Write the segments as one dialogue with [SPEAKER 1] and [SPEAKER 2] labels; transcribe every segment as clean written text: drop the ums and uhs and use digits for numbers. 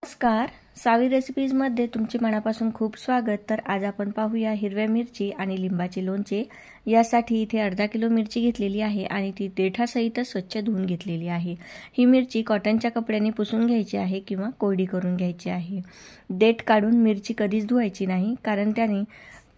[SPEAKER 1] नमस्कार, सावी रेसिपीजमध्ये तुमचे मनापासून खूप स्वागत। तर आज आपण पाहूया हिरव्या मिरची आणि लिंबाचे लोणचे। यासाठी इथे अर्धा किलो मिरची घेतलेली आहे आणि ती देठासहित स्वच्छ धुवून घेतलेली आहे। ही मिरची कॉटनच्या कपड्याने पुसून घ्यायची आहे किंवा कोरडी करून घ्यायची आहे। देठ काढून मिरची कधीच धुवायची नाही, कारण त्याने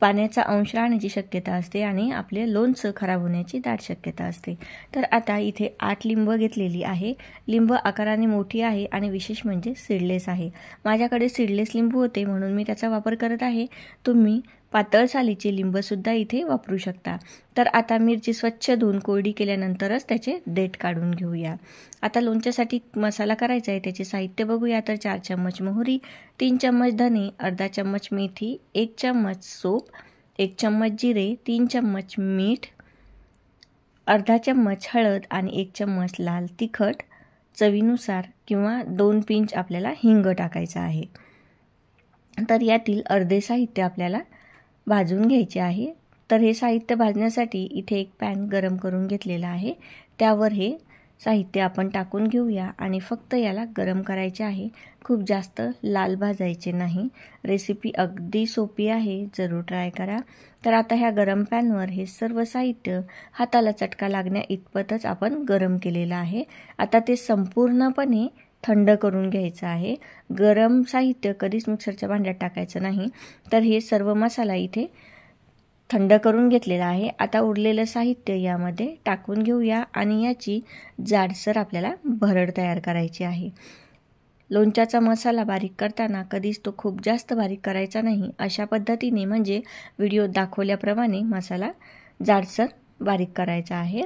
[SPEAKER 1] पाण्याचा अंश राहण्याची शक्यता असते आणि आपले लोणचं खराब होण्याची दाट शक्यता असते। तर आता इथे 8 लिंब घेतलेली आहे। लिंब आकाराने मोठी आहे आणि विशेष म्हणजे सीडलेस आहे। माझ्याकडे सीडलेस लिंबू होते म्हणून मी त्याचा वापर करत आहे। तुम्ही पातळ सालीचे लिंब सुद्धा इथे वापरू शकता। तर आता मिरची स्वच्छ धुवून कोरडी केल्यानंतरच त्याचे देठ काढून घेऊया। आता लोणच्यासाठी मसाला करायचा आहे, त्याचे साहित्य बघूया। तर 4 चम्मच मोहरी, 3 चम्मच धने, अर्धा चम्मच मेथी, 1 चम्मच सोप, 1 चम्मच जिरे, 3 चम्मच मीठ, अर्धा चम्मच हळद आणि 1 चम्मच लाल तिखट, चवीनुसार किंवा 2 पिंच आपल्याला हिंग टाकायचा आहे। तर यातील अर्धे साहित्य आपल्याला भाजून घ्यायचे आहे। तर हे साहित्य भाजण्यासाठी इथे एक पॅन गरम करून घेतलेला आहे। त्यावर हे साहित्य आपण टाकून घेऊया आणि फक्त याला गरम करायचे आहे। खूप जास्त लाल भाजायचे नाही। रेसिपी अगदी सोपी आहे, जरूर ट्राय करा। तर आता ह्या गरम पॅनवर हे सर्व साहित्य हाताला चटका लागण्या इतपतच आपण गरम केलेलं आहे। आता ते संपूर्णपणे थंड करून घ्यायचं आहे। गरम साहित्य कधीच मिक्सरच्या भांड्यात टाकायचं नाही। तर हे सर्व मसाला इथे थंड करून घेतलेला आहे। आता उरलेलं साहित्य यामध्ये टाकून घेऊया आणि याची जाडसर आपल्याला भरड तयार करायची आहे। लोणच्याचा मसाला बारीक करताना कधीच तो खूप जास्त बारीक करायचा नाही। अशा पद्धतीने म्हणजे व्हिडिओ दाखवल्याप्रमाणे मसाला जाडसर बारीक करायचा आहे।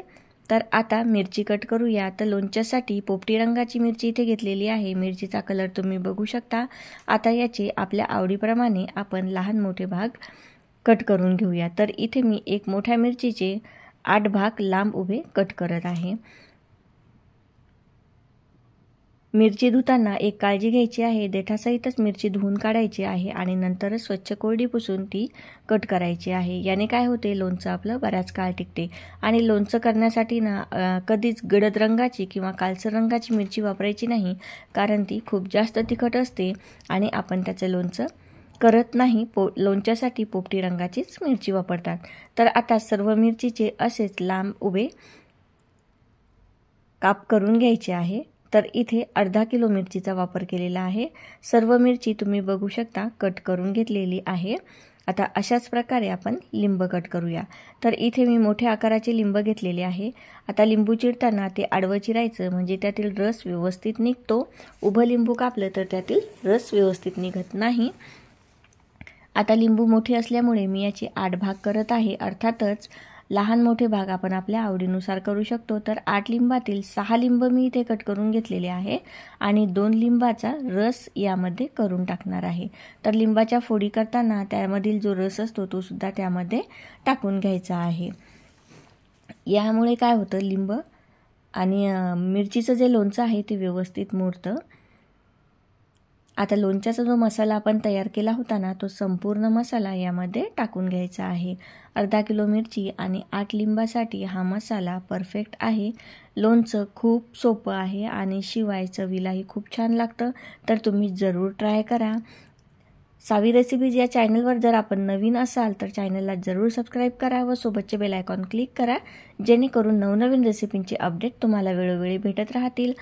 [SPEAKER 1] तर आता मिरची कट करूया। तर लोणच्यासाठी पोपटी रंगाची मिरची इथे घेतलेली आहे। मिरचीचा कलर तुम्ही बघू शकता। आता याचे आपल्या आवडीप्रमाणे आपण लहान मोठे भाग कट करून घेऊया। तर इथे मी एक मोठ्या मिरचीचे 8 भाग लांब उभे कट करत आहे। मिरची धुताना एक काळजी घ्यायची आहे, देठासहितच मिरची धुवून काढायची आहे आणि नंतरच स्वच्छ कोरडी पुसून ती कट करायची आहे। याने काय होते, लोणचं आपलं बराच काळ टिकते। आणि लोणचं करण्यासाठी ना कधीच गडद रंगाची किंवा काळसर रंगाची मिरची वापरायची नाही, कारण ती खूप जास्त तिखट असते आणि आपण त्याचं लोणचं करत नाही। लोणच्यासाठी पोपटी रंगाचीच मिरची वापरतात। तर आता सर्व मिरचीचे असेच लांब उभे काप करून घ्यायचे आहे। तर इथे अर्धा किलो मिरचीचा वापर केलेला आहे। सर्व मिरची तुम्ही बघू शकता कट करून घेतलेली आहे। आता अशाच प्रकारे आपण लिंब कट करूया। तर इथे मी मोठ्या आकाराचे लिंब घेतलेले आहे। आता लिंबू चिरताना ते आडवं चिरायचं, म्हणजे त्यातील रस व्यवस्थित निघतो। उभं लिंबू कापलं तर त्यातील रस व्यवस्थित निघत नाही। आता लिंबू मोठे असल्यामुळे मी याचे 8 भाग करत आहे। अर्थातच लहान मोठे भाग आपण आपल्या आवडीनुसार करू शकतो। तर 8 लिंबातील 6 लिंब मी इथे कट करून घेतलेले आहे आणि 2 लिंबाचा रस यामध्ये करून टाकणार आहे। तर लिंबाच्या फोडी करताना त्यामधील जो रस असतो तो सुद्धा त्यामध्ये टाकून घ्यायचा आहे। यामुळे काय होतं, लिंब आणि मिरचीचं जे लोणचं आहे ते व्यवस्थित मुरतं। आता लोणच्याचा जो मसाला आपण तयार केला होता ना, तो संपूर्ण मसाला यामध्ये टाकून घ्यायचा आहे। अर्धा किलो मिरची आणि 8 लिंबासाठी हा मसाला परफेक्ट आहे। लोणचं खूप सोपं आहे आणि शिवाय चवीलाही खूप छान लागतं। तर तुम्ही जरूर ट्राय करा। सावी रेसिपीज या चॅनलवर जर आपण नवीन असाल तर चॅनलला जरूर सबस्क्राईब करा व सोबतचे बेल आयकॉन क्लिक करा, जेणेकरून नवनवीन रेसिपींचे अपडेट तुम्हाला वेळोवेळी भेटत राहतील।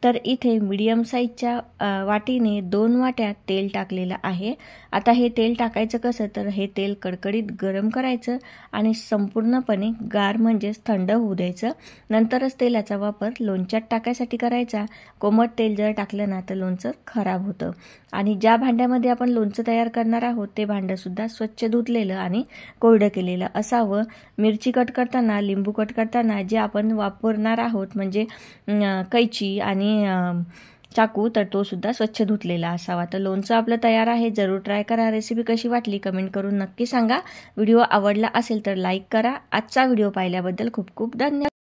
[SPEAKER 1] तर इथे मीडियम साईजच्या वाटीने 2 वाट्या तेल टाकलेलं आहे। आता हे तेल टाकायचं कसं, तर हे तेल कडकडीत गरम करायचं आणि संपूर्णपणे गार म्हणजेच थंड होऊ द्यायचं। नंतरच तेलाचा वापर लोणच्यात टाकायसाठी करायचा। कोमट तेल जर टाकलं ना तर लोणचं खराब होतं। आणि ज्या भांड्यामध्ये आपण लोणचं तयार करणार आहोत ते भांडंसुद्धा स्वच्छ धुतलेलं आणि कोरडं केलेलं असावं। मिरची कट करताना, लिंबू कट करताना जे आपण वापरणार आहोत म्हणजे कैची आणि चाकू, तर तो सुद्धा स्वच्छ धुतलेला असावा। तर लोणचं आपलं तयार आहे, जरूर ट्राय करा। रेसिपी कशी वाटली कमेंट करून नक्की सांगा। व्हिडिओ आवडला असेल तर लाईक करा। आजचा व्हिडिओ पाहिल्याबद्दल खूप खूप धन्यवाद।